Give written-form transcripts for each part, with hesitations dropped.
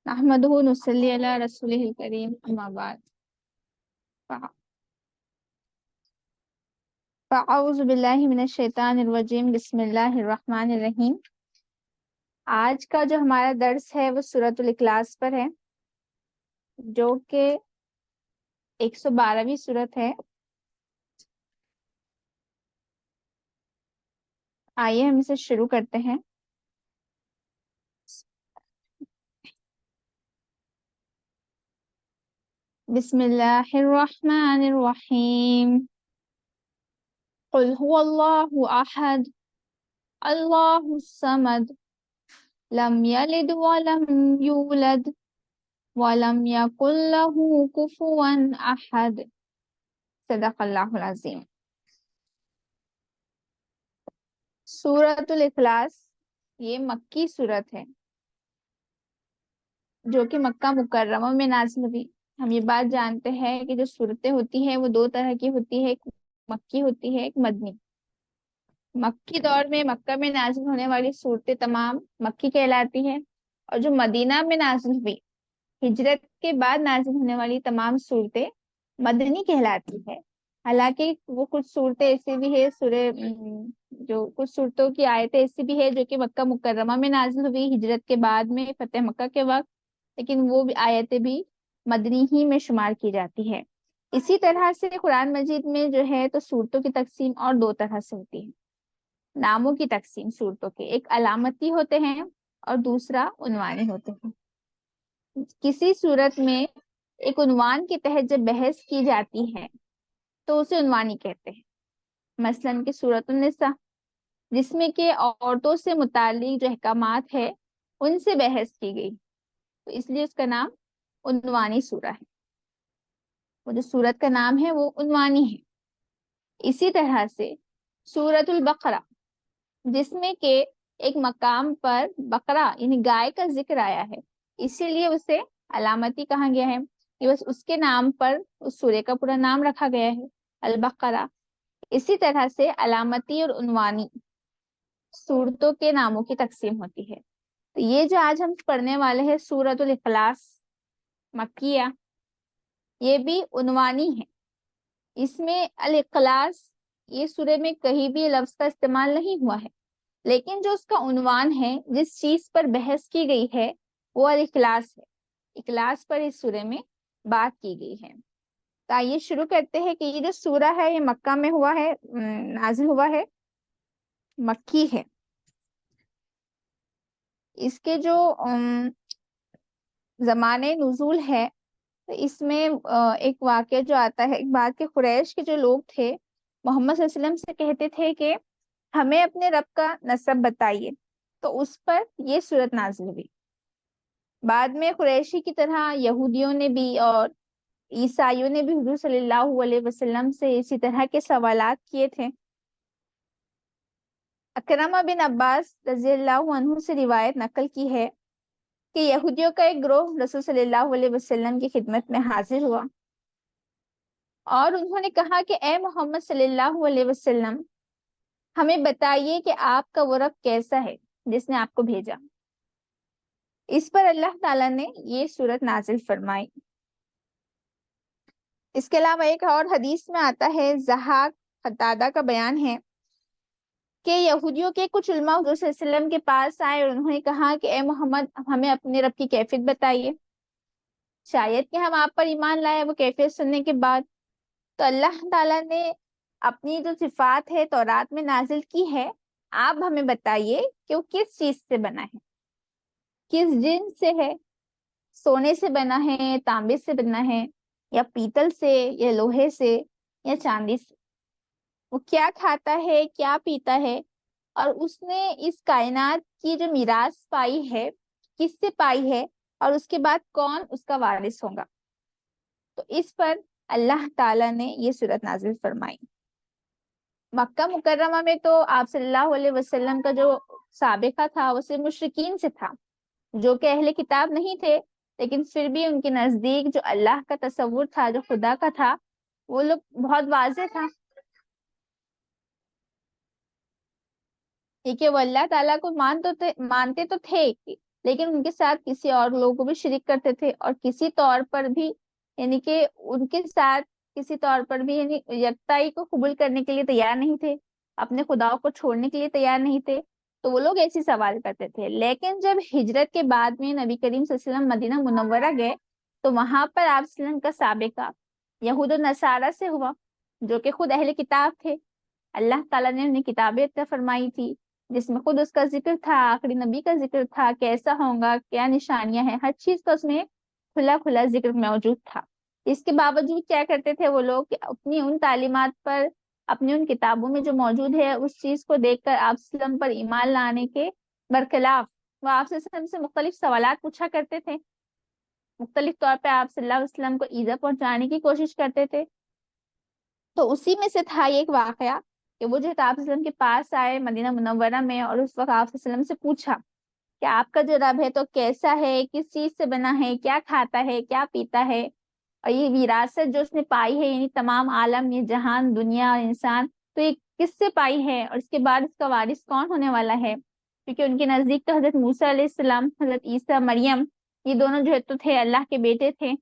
نحمدہ نصلی علی رسولہ الکریم اما بعد فاعوذ باللہ من الشیطان الرجیم بسم اللہ الرحمن الرحیم۔ آج کا جو ہمارا درس ہے وہ سورۃ الاخلاص پر ہے، جو کہ 112ویں سورت ہے۔ آئیے ہم اسے شروع کرتے ہیں۔ بسم اللہ الرحمن الرحیم۔ قل هو اللہ احد اللہ الصمد لم یلد ولم یولد وَلَمْ يَكُنْ لَهُ كُفُوًا أَحَدٌ۔ صدق اللہ العظیم۔ سورۃ الاخلاص یہ مکی سورت ہے جو کہ مکہ مکرمہ میں نازل ہوئی۔ ہم یہ بات جانتے ہیں کہ جو سورتیں ہوتی ہیں وہ دو طرح کی ہوتی ہے، ایک مکی ہوتی ہے، ایک مدنی۔ مکی دور میں مکہ میں نازل ہونے والی سورتیں تمام مکی کہلاتی ہیں، اور جو مدینہ میں نازل ہوئی، ہجرت کے بعد نازل ہونے والی تمام صورتیں مدنی کہلاتی ہے۔ حالانکہ وہ کچھ صورتیں ایسی بھی ہے، جو کچھ صورتوں کی آیتیں ایسی بھی ہے جو کہ مکہ مکرمہ میں نازل ہوئی ہجرت کے بعد میں فتح مکہ کے وقت، لیکن وہ بھی آیتیں بھی مدنی ہی میں شمار کی جاتی ہے۔ اسی طرح سے قرآن مجید میں جو ہے تو صورتوں کی تقسیم اور دو طرح سے ہوتی ہے۔ ناموں کی تقسیم صورتوں کے، ایک علامتی ہوتے ہیں اور دوسرا عنوانی ہوتے ہیں۔ کسی صورت میں ایک عنوان کے تحت جب بحث کی جاتی ہے تو اسے عنوانی کہتے ہیں۔ مثلاً کہ سورۃ النساء، جس میں کہ عورتوں سے متعلق جو احکامات ہے ان سے بحث کی گئی، تو اس لیے اس کا نام عنوانی سورہ ہے۔ وہ جو سورت کا نام ہے وہ عنوانی ہے۔ اسی طرح سے سورۃ البقرہ، جس میں کہ ایک مقام پر بقرہ یعنی گائے کا ذکر آیا ہے، اسی لیے اسے علامتی کہا گیا ہے کہ بس اس کے نام پر اس سورے کا پورا نام رکھا گیا ہے، البقرہ۔ اسی طرح سے علامتی اور عنوانی سورتوں کے ناموں کی تقسیم ہوتی ہے۔ تو یہ جو آج ہم پڑھنے والے ہیں سورۃ الاخلاص مکیہ، یہ بھی عنوانی ہے۔ اس میں الاخلاص یہ سورے میں کہیں بھی لفظ کا استعمال نہیں ہوا ہے، لیکن جو اس کا عنوان ہے، جس چیز پر بحث کی گئی ہے، وہ الاخلاص ہے۔ اخلاص پر اس سورے میں بات کی گئی ہے۔ تو آئیے شروع کرتے ہیں کہ یہ جو سورہ ہے یہ مکہ میں ہوا ہے، نازل ہوا ہے، مکی ہے۔ اس کے جو زمانے نزول ہے، تو اس میں ایک واقعہ جو آتا ہے، ایک بات کہ قریش کے جو لوگ تھے محمد صلی اللہ علیہ وسلم سے کہتے تھے کہ ہمیں اپنے رب کا نسب بتائیے، تو اس پر یہ سورت نازل ہوئی۔ بعد میں قریشی کی طرح یہودیوں نے بھی اور عیسائیوں نے بھی حضور صلی اللہ علیہ وسلم سے اسی طرح کے سوالات کیے تھے۔ اکرمہ بن عباس رضی اللہ عنہ سے روایت نقل کی ہے کہ یہودیوں کا ایک گروہ رسول صلی اللہ علیہ وسلم کی خدمت میں حاضر ہوا اور انہوں نے کہا کہ اے محمد صلی اللہ علیہ وسلم، ہمیں بتائیے کہ آپ کا وہ رب کیسا ہے جس نے آپ کو بھیجا۔ اس پر اللہ تعالیٰ نے یہ سورت نازل فرمائی۔ اس کے علاوہ ایک اور حدیث میں آتا ہے، ضحاک قتادہ کا بیان ہے کہ یہودیوں کے کچھ علماء حضور صلی اللہ علیہ وسلم کے پاس آئے اور انہوں نے کہا کہ اے محمد، ہمیں اپنے رب کی کیفیت بتائیے، شاید کہ ہم آپ پر ایمان لائے۔ وہ کیفیت سننے کے بعد تو اللہ تعالیٰ نے اپنی جو صفات ہے تورات میں نازل کی ہے، آپ ہمیں بتائیے کہ وہ کس چیز سے بنا ہے، کس جن سے ہے، سونے سے بنا ہے، تانبے سے بنا ہے، یا پیتل سے، یا لوہے سے، یا چاندی سے۔ وہ کیا کھاتا ہے، کیا پیتا ہے، اور اس نے اس کائنات کی جو میراث پائی ہے کس سے پائی ہے، اور اس کے بعد کون اس کا وارث ہوگا۔ تو اس پر اللہ تعالیٰ نے یہ سورت نازل فرمائی۔ مکہ مکرمہ میں تو آپ صلی اللہ علیہ وسلم کا جو سابقہ تھا وہ صرف مشرکین سے تھا، جو کہ اہل کتاب نہیں تھے، لیکن پھر بھی ان کے نزدیک جو اللہ کا تصور تھا، جو خدا کا تھا، وہ لوگ بہت واضح تھا، کیونکہ وہ اللہ تعالیٰ کو مانتے تو تھے لیکن ان کے ساتھ کسی اور لوگوں کو بھی شریک کرتے تھے، اور کسی طور پر بھی یعنی کہ ان کے ساتھ کسی طور پر بھی یعنی یکتائی کو قبول کرنے کے لیے تیار نہیں تھے، اپنے خداؤں کو چھوڑنے کے لیے تیار نہیں تھے. تو وہ لوگ ایسے سوال کرتے تھے. لیکن جب ہجرت کے بعد میں نبی کریم صلی اللہ علیہ وسلم مدینہ منورہ گئے تو وہاں پر آپ صلی اللہ علیہ وسلم کا سابقہ یہود و نصارہ سے ہوا، جو کہ خود اہل کتاب تھے. اللہ تعالیٰ نے انہیں کتابیں عطا فرمائی تھی جس میں خود اس کا ذکر تھا، آخری نبی کا ذکر تھا، کیسا ہوگا، کیا نشانیاں ہیں، ہر چیز کا اس میں کھلا کھلا ذکر موجود تھا. اس کے باوجود کیا کرتے تھے وہ لوگ کہ اپنی ان تعلیمات پر، اپنی ان کتابوں میں جو موجود ہے اس چیز کو دیکھ کر آپ صلی اللہ علیہ وسلم پر ایمان لانے کے برخلاف وہ آپ صلی اللہ علیہ وسلم سے مختلف سوالات پوچھا کرتے تھے، مختلف طور پہ آپ صلی اللہ علیہ وسلم کو ایذا پہنچانے کی کوشش کرتے تھے. تو اسی میں سے تھا یہ ایک واقعہ کہ وہ جو آپ صلی اللہ علیہ وسلم کے پاس آئے مدینہ منورہ میں، اور اس وقت آپ صلی اللہ علیہ وسلم سے پوچھا کہ آپ کا جو رب ہے تو کیسا ہے، کس چیز سے بنا ہے، کیا کھاتا ہے، کیا پیتا ہے، اور یہ وراثت جو اس نے پائی ہے یعنی تمام عالم، یہ جہان، دنیا اور انسان، تو یہ کس سے پائی ہے، اور اس کے بعد اس کا وارث کون ہونے والا ہے. کیونکہ ان کے نزدیک تو حضرت موسیٰ علیہ السلام، حضرت عیسیٰ، مریم، یہ دونوں جو ہے تو تھے اللہ کے بیٹے تھے،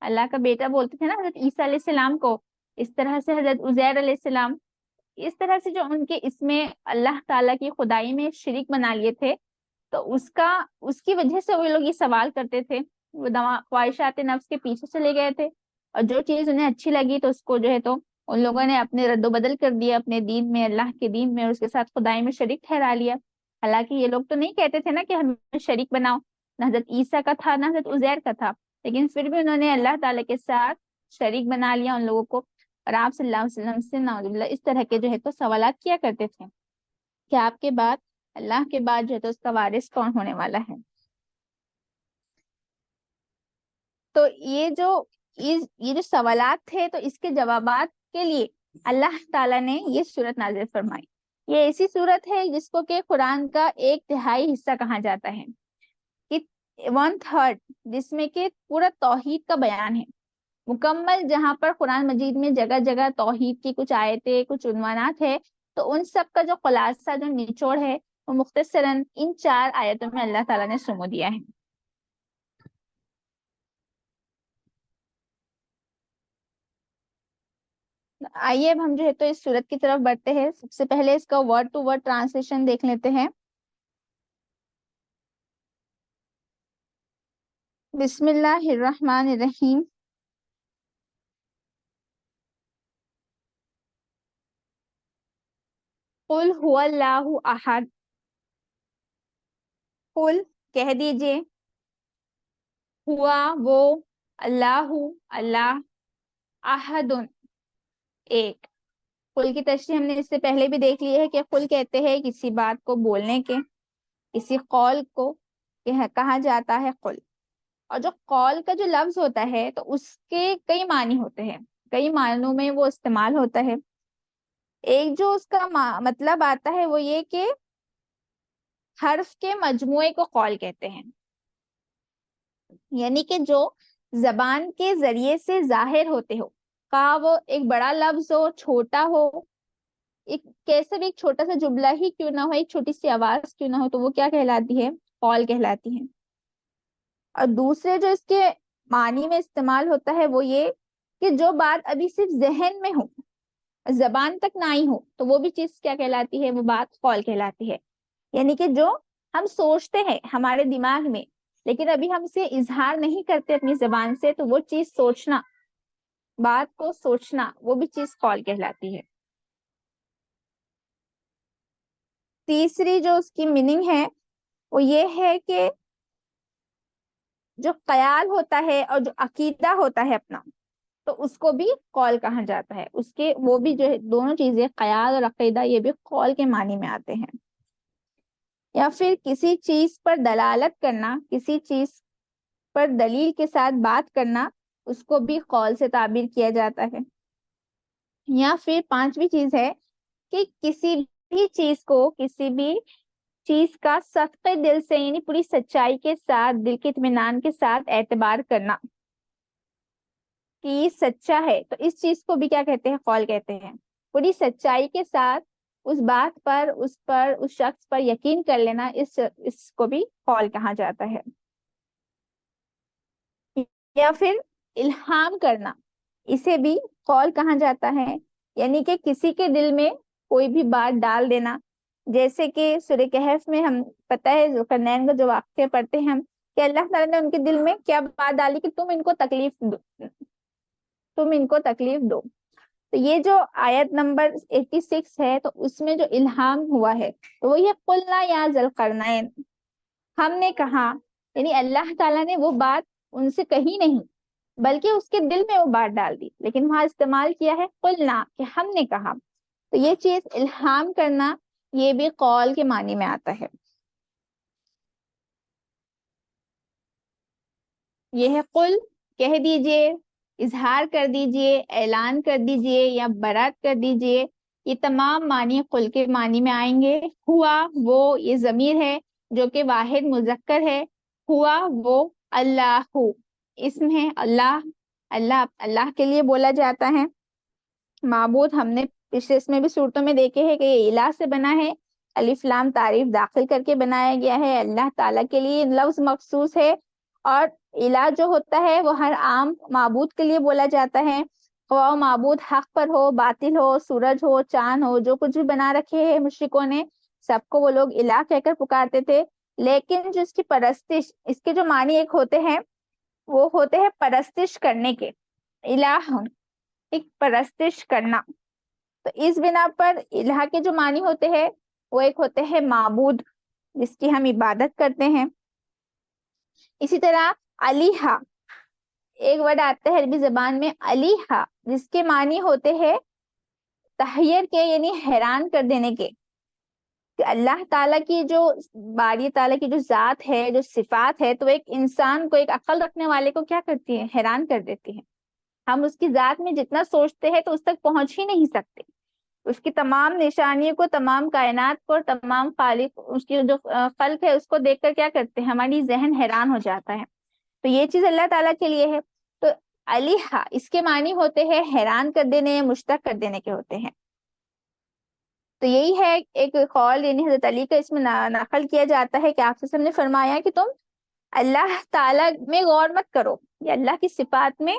اللہ کا بیٹا بولتے تھے نا حضرت عیسیٰ علیہ السلام کو. اس طرح سے حضرت عزیر علیہ السلام، اس طرح سے جو ان کے اس میں اللہ تعالیٰ کی خدائی میں شریک بنا لیے تھے، تو اس کی وجہ سے وہ لوگ یہ سوال کرتے تھے. وہ خواہشات نفس کے پیچھے چلے گئے تھے، اور جو چیز انہیں اچھی لگی تو اس کو جو ہے تو ان لوگوں نے اپنے رد و بدل کر دیا اپنے دین میں، اللہ کے دین میں، اور اس کے ساتھ خدائی میں شریک ٹھہرا لیا. حالانکہ یہ لوگ تو نہیں کہتے تھے نا کہ ہمیں شریک بناؤ، نہ حضرت عیسیٰ کا تھا نہ حضرت عزیر کا تھا، لیکن پھر بھی انہوں نے اللہ تعالیٰ کے ساتھ شریک بنا لیا ان لوگوں کو. اور آپ صلی اللہ علیہ وسلم سے نعوذ باللہ اس طرح کے جو ہے تو سوالات کیا کرتے تھے کہ آپ کے بعد، اللہ کے بعد جو ہے تو اس کا وارث کون ہونے والا ہے. تو یہ جو سوالات تھے تو اس کے جوابات کے لیے اللہ تعالیٰ نے یہ صورت نازل فرمائی. یہ ایسی صورت ہے جس کو کہ قرآن کا 1/3 حصہ کہا جاتا ہے، کہ 1/3 جس میں کہ پورا توحید کا بیان ہے مکمل. جہاں پر قرآن مجید میں جگہ جگہ توحید کی کچھ آیتیں، کچھ عنوانات ہے، تو ان سب کا جو خلاصہ، جو نچوڑ ہے، وہ مختصراً ان 4 آیتوں میں اللہ تعالیٰ نے سمو دیا ہے. آئیے اب ہم جو ہے تو اس صورت کی طرف بڑھتے ہیں. سب سے پہلے اس کا ورڈ ٹو ورڈ ٹرانسلیشن دیکھ لیتے ہیں. بسم اللہ الرحمن الرحیم. قل هو اللہ احد. قل کہہ دیجئے، ہوا وہ، اللہ اللہ، احد ایک. قل کی تشریح ہم نے اس سے پہلے بھی دیکھ لی ہے کہ قل کہتے ہیں کسی بات کو بولنے کے، کسی قول کو کہا جاتا ہے قل. اور جو قول کا جو لفظ ہوتا ہے تو اس کے کئی معنی ہوتے ہیں، کئی معنوں میں وہ استعمال ہوتا ہے. ایک جو اس کا مطلب آتا ہے وہ یہ کہ حرف کے مجموعے کو قول کہتے ہیں، یعنی کہ جو زبان کے ذریعے سے ظاہر ہوتے ہو، کا وہ ایک بڑا لفظ ہو، چھوٹا ہو، ایک کیسے بھی ایک چھوٹا سا جملہ ہی کیوں نہ ہو، ایک چھوٹی سی آواز کیوں نہ ہو، تو وہ کیا کہلاتی ہے؟ قول کہلاتی ہے. اور دوسرے جو اس کے معنی میں استعمال ہوتا ہے وہ یہ کہ جو بات ابھی صرف ذہن میں ہو، زبان تک نہ آئی ہو، تو وہ بھی چیز کیا کہلاتی ہے؟ وہ بات قول کہلاتی ہے. یعنی کہ جو ہم سوچتے ہیں ہمارے دماغ میں لیکن ابھی ہم اسے اظہار نہیں کرتے اپنی زبان سے، تو وہ چیز سوچنا، بات کو سوچنا، وہ بھی چیز قول کہلاتی ہے. تیسری جو اس کی میننگ ہے وہ یہ ہے کہ جو خیال ہوتا ہے اور جو عقیدہ ہوتا ہے اپنا، تو اس کو بھی قول کہا جاتا ہے. اس کے وہ بھی جو ہے دونوں چیزیں، خیال اور عقیدہ، یہ بھی قول کے معنی میں آتے ہیں. یا پھر کسی چیز پر دلالت کرنا، کسی چیز پر دلیل کے ساتھ بات کرنا، اس کو بھی قول سے تعبیر کیا جاتا ہے. یا پھر پانچویں چیز ہے کہ کسی بھی چیز کو، کسی بھی چیز کا صدقے دل سے یعنی پوری سچائی کے ساتھ، دل کے اطمینان کے ساتھ اعتبار کرنا کہ یہ سچا ہے، تو اس چیز کو بھی کیا کہتے ہیں؟ قول کہتے ہیں. پوری سچائی کے ساتھ اس بات پر اس شخص پر یقین کر لینا، اس کو بھی قول کہا جاتا ہے۔ یا پھر الہام کرنا، اسے بھی قول کہا جاتا ہے، یعنی کہ کسی کے دل میں کوئی بھی بات ڈال دینا، جیسے کہ سورہ کہف میں ہم پتہ ہے ذوالقرنین کا جو واقعہ پڑھتے ہیں ہم، کہ اللہ تعالیٰ نے ان کے دل میں کیا بات ڈالی کہ تم ان کو تکلیف دو۔ تو یہ جو آیت نمبر 86 ہے، تو اس میں جو الہام ہوا ہے تو وہ یہ قلنا یا ذوالقرنین، ہم نے کہا، یعنی اللہ تعالیٰ نے وہ بات ان سے کہی نہیں بلکہ اس کے دل میں وہ بات ڈال دی، لیکن وہاں استعمال کیا ہے قلنا، کہ ہم نے کہا۔ تو یہ چیز الہام کرنا یہ بھی قول کے معنی میں آتا ہے۔ یہ ہے قل، کہہ دیجئے، اظہار کر دیجئے، اعلان کر دیجئے یا برات کر دیجئے، یہ تمام معنی قل کے معنی میں آئیں گے۔ ہوا وہ، یہ ضمیر ہے جو کہ واحد مذکر ہے، ہوا وہ، اللہ اسم ہے، اللہ کے لیے بولا جاتا ہے۔ معبود ہم نے پچھلے اس میں بھی صورتوں میں دیکھے ہیں کہ یہ الہ سے بنا ہے، الف لام تعریف داخل کر کے بنایا گیا ہے، اللہ تعالیٰ کے لیے لفظ مخصوص ہے۔ اور الہ جو ہوتا ہے وہ ہر عام معبود کے لیے بولا جاتا ہے، وہ معبود حق پر ہو، باطل ہو، سورج ہو، چاند ہو، جو کچھ بھی بنا رکھے ہیں مشرکوں نے، سب کو وہ لوگ الہ کہہ کر پکارتے تھے۔ لیکن جو اس کی پرستش، اس کے جو معنی ایک ہوتے ہیں وہ ہوتے ہیں پرستش کرنے کے، الہ ایک پرستش کرنا۔ تو اس بنا پر الہ کے جو معنی ہوتے ہیں وہ ایک ہوتے ہیں معبود، جس کی ہم عبادت کرتے ہیں۔ اسی طرح علیہا، ایک ورڈ آتا ہے عربی زبان میں علیہا، جس کے معنی ہوتے ہیں تحیر کے، یعنی حیران کر دینے کے، کہ اللہ تعالیٰ کی جو باری تعالیٰ کی جو ذات ہے، جو صفات ہے، تو ایک انسان کو، ایک عقل رکھنے والے کو کیا کرتی ہے؟ حیران کر دیتی ہے۔ ہم اس کی ذات میں جتنا سوچتے ہیں تو اس تک پہنچ ہی نہیں سکتے، اس کی تمام نشانیوں کو، تمام کائنات کو، تمام خالق، اس کی جو خلق ہے اس کو دیکھ کر کیا کرتے ہیں؟ ہماری ذہن حیران ہو جاتا ہے۔ تو یہ چیز اللہ تعالیٰ کے لیے ہے۔ تو علیہا اس کے معنی ہوتے ہیں حیران کر دینے، مشتاق کر دینے کے ہوتے ہیں۔ تو یہی ہے ایک قول، یعنی حضرت علی کا اس میں نقل کیا جاتا ہے کہ آپ نے فرمایا کہ تم اللہ تعالیٰ میں غور مت کرو، یا اللہ کی صفات میں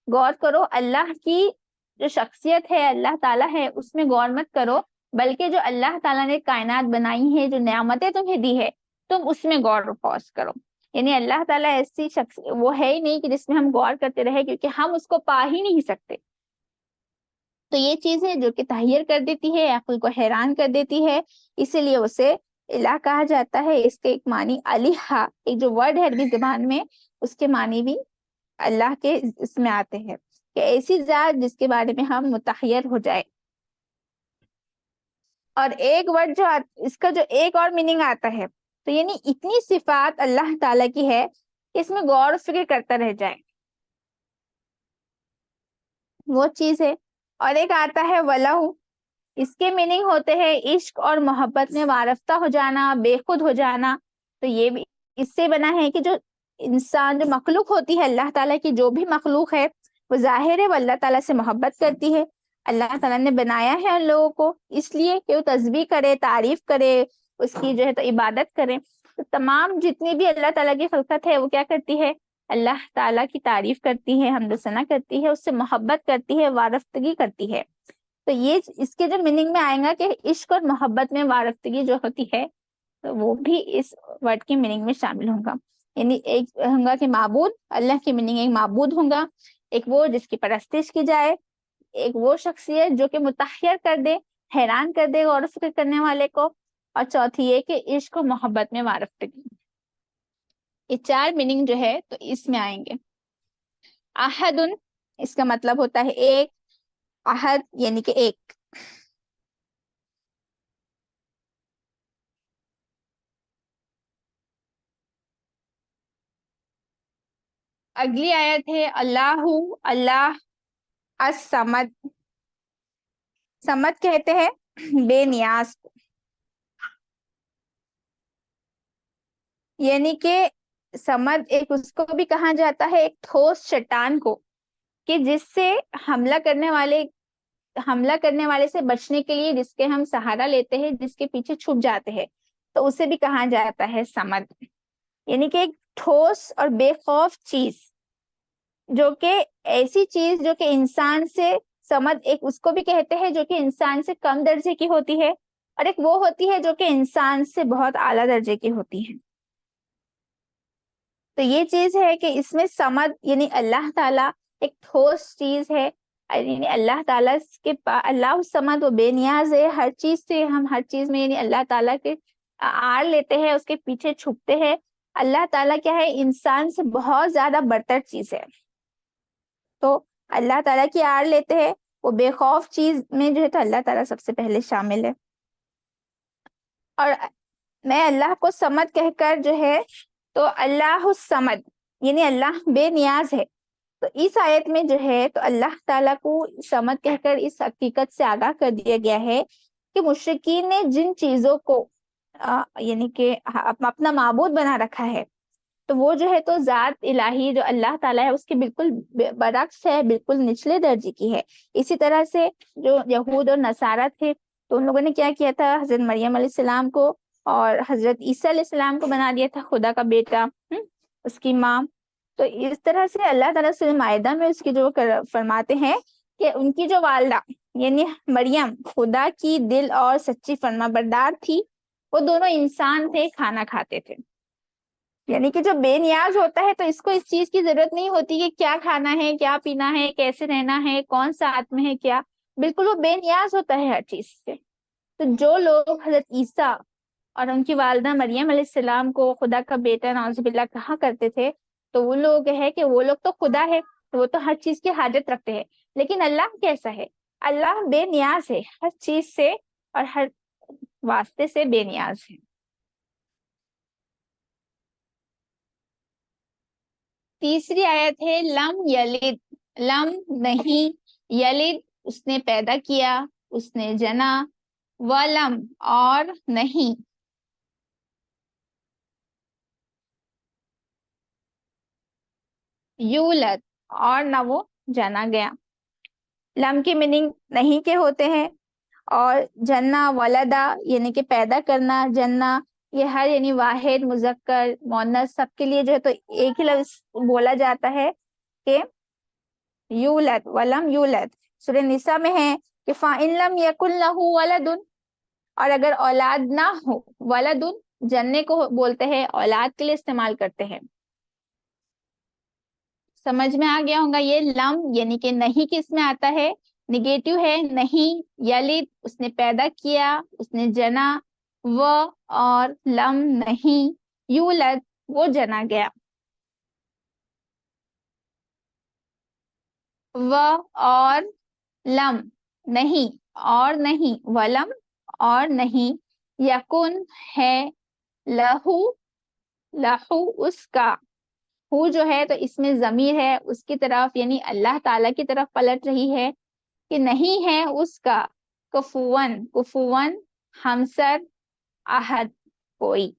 غور کرو، اللہ کی جو شخصیت ہے، اللہ تعالیٰ ہے، اس میں غور مت کرو، بلکہ جو اللہ تعالیٰ نے کائنات بنائی ہے، جو نعمتیں تمہیں دی ہے، تم اس میں غور و خوض کرو۔ یعنی اللہ تعالیٰ ایسی شخص وہ ہے ہی نہیں کہ جس میں ہم غور کرتے رہے، کیونکہ ہم اس کو پا ہی نہیں سکتے۔ تو یہ چیز ہے جو کہ تحیر کر دیتی ہے، عقل کو حیران کر دیتی ہے، اسی لیے اسے الہ کہا جاتا ہے۔ اس کے ایک معنی علیہا، ایک جو ورڈ ہے عربی زبان میں، اس کے معنی بھی اللہ کے اس میں آتے ہیں، کہ ایسی ذات جس کے بارے میں ہم متحیر ہو جائے۔ اور ایک ورڈ جو اس کا جو ایک اور میننگ آتا ہے، تو یعنی اتنی صفات اللہ تعالیٰ کی ہے کہ اس میں غور و فکر کرتا رہ جائے، وہ چیز ہے۔ اور ایک آتا ہے ولہ، اس کے میننگ ہوتے ہیں عشق اور محبت میں وارفتہ ہو جانا، بے خود ہو جانا۔ تو یہ بھی اس سے بنا ہے کہ جو انسان، جو مخلوق ہوتی ہے اللہ تعالیٰ کی، جو بھی مخلوق ہے وہ ظاہر ہے وہ اللہ تعالیٰ سے محبت کرتی ہے۔ اللہ تعالیٰ نے بنایا ہے ان لوگوں کو اس لیے کہ وہ تسبیح کرے، تعریف کرے، اس کی جو ہے تو عبادت کرے۔ تو تمام جتنی بھی اللہ تعالیٰ کی خلقت ہے وہ کیا کرتی ہے؟ اللہ تعالیٰ کی تعریف کرتی ہے، حمد و ثنا کرتی ہے، اس سے محبت کرتی ہے، وارفتگی کرتی ہے۔ تو یہ اس کے جو میننگ میں آئے گا کہ عشق اور محبت میں وارفتگی جو ہوتی ہے، تو وہ بھی اس ورڈ کی میننگ میں شامل ہوگا۔ یعنی ایک ہوگا کہ معبود، اللہ کی میننگ ایک معبود ہوگا، ایک وہ جس کی پرستش کی جائے، ایک وہ شخصیت جو کہ متحیر کر دے، حیران کر دے غور و فکر کرنے والے کو، اور چوتھی یہ کہ عشق و محبت میں وارفتگی۔ یہ چار میننگ جو ہے تو اس میں آئیں گے۔ احد، اس کا مطلب ہوتا ہے ایک، احد یعنی کہ ایک۔ اگلی آیت ہے اللہ، اللہ الصمد، صمد کہتے ہیں بے نیاز کو، یعنی کہ صمد ایک اس کو بھی کہا جاتا ہے ایک ٹھوس چٹان کو، کہ جس سے حملہ کرنے والے حملہ کرنے والے سے بچنے کے لیے جس کے ہم سہارا لیتے ہیں، جس کے پیچھے چھپ جاتے ہیں، تو اسے بھی کہا جاتا ہے سمد. یعنی کہ ایک ٹھوس اور بے خوف چیز، جو کہ ایسی چیز جو کہ انسان سے، سمد ایک اس کو بھی کہتے ہیں جو کہ انسان سے کم درجے کی ہوتی ہے، اور ایک وہ ہوتی ہے جو کہ انسان سے بہت اعلیٰ درجے کی ہوتی ہے. تو یہ چیز ہے کہ اس میں سمد یعنی اللہ تعالیٰ ایک ٹھوس چیز ہے. یعنی اللہ تعالیٰ کے اللہ الصمد، وہ بے نیاز ہے ہر چیز سے. ہم ہر چیز میں یعنی اللہ تعالیٰ کے آڑ لیتے ہیں، اس کے پیچھے چھپتے ہیں. اللہ تعالیٰ کیا ہے، انسان سے بہت زیادہ برتر چیز ہے. تو اللہ تعالیٰ کی آڑ لیتے ہیں، وہ بے خوف چیز میں جو ہے تو اللہ تعالیٰ سب سے پہلے شامل ہے. اور میں اللہ کو سمد کہہ کر جو ہے تو اللہ الصمد یعنی اللہ بے نیاز ہے. تو اس آیت میں جو ہے تو اللہ تعالیٰ کو سمد کہہ کر اس حقیقت سے آگاہ کر دیا گیا ہے کہ مشرکین نے جن چیزوں کو یعنی کہ اپنا معبود بنا رکھا ہے، تو وہ جو ہے تو ذات الہی جو اللہ تعالیٰ ہے اس کے بالکل برعکس ہے، بالکل نچلے درجے کی ہے. اسی طرح سے جو یہود اور نصارہ تھے، تو ان لوگوں نے کیا کیا تھا، حضرت مریم علیہ السلام کو اور حضرت عیسیٰ علیہ السلام کو بنا دیا تھا خدا کا بیٹا، اس کی ماں. تو اس طرح سے اللہ تعالیٰ سورہ مائدہ میں اس کی جو فرماتے ہیں کہ ان کی جو والدہ یعنی مریم خدا کی دل اور سچی فرما بردار تھی. وہ دونوں انسان تھے، کھانا کھاتے تھے. یعنی کہ جو بے نیاز ہوتا ہے تو اس کو اس چیز کی ضرورت نہیں ہوتی کہ کیا کھانا ہے، کیا پینا ہے، کیسے رہنا ہے، کون سا ساتھ میں ہے کیا. بالکل وہ بے نیاز ہوتا ہے ہر چیز سے. تو جو لوگ حضرت عیسیٰ اور ان کی والدہ مریم علیہ السلام کو خدا کا بیٹا نعوذ باللہ کہا کرتے تھے، تو وہ لوگ ہے کہ وہ لوگ تو خدا ہے، وہ تو ہر چیز کی حاجت رکھتے ہیں. لیکن اللہ کیسا ہے، اللہ بے نیاز ہے ہر چیز سے اور ہر واسطے سے بے نیاز ہے. تیسری آیت ہے لم یلد، لم نہیں، یلد اس نے پیدا کیا، اس نے جنا، ولم اور نہیں، یولد اور نہ وہ جنا گیا. لم کی میننگ نہیں کے ہوتے ہیں، اور جنا ولدا یعنی کہ پیدا کرنا، جنا یہ ہر یعنی واحد مذکر مؤنث سب کے لیے جو ہے تو ایک ہی لفظ بولا جاتا ہے کہ یولد ولم یولد. سورہ نساء میں ہے کہ فَإِن لَمْ يَكُنْ لَهُ وَلَدٌ، اور اگر اولاد نہ ہو، ولدن جننے کو بولتے ہیں، اولاد کے لیے استعمال کرتے ہیں. سمجھ میں آ گیا ہوگا. یہ لم یعنی کہ نہیں کس میں آتا ہے، نگیٹو ہے نہیں. یلد اس نے پیدا کیا، اس نے جنا، و اور لم نہیں، یولد وہ جنا گیا. و اور لم نہیں، اور نہیں، ولم اور نہیں، یکن ہے، لہو لہو اس کا، ہو جو ہے تو اس میں ضمیر ہے اس کی طرف یعنی اللہ تعالیٰ کی طرف پلٹ رہی ہے کہ نہیں ہے اس کا، کفون کفون ہمسر، احد کوئی.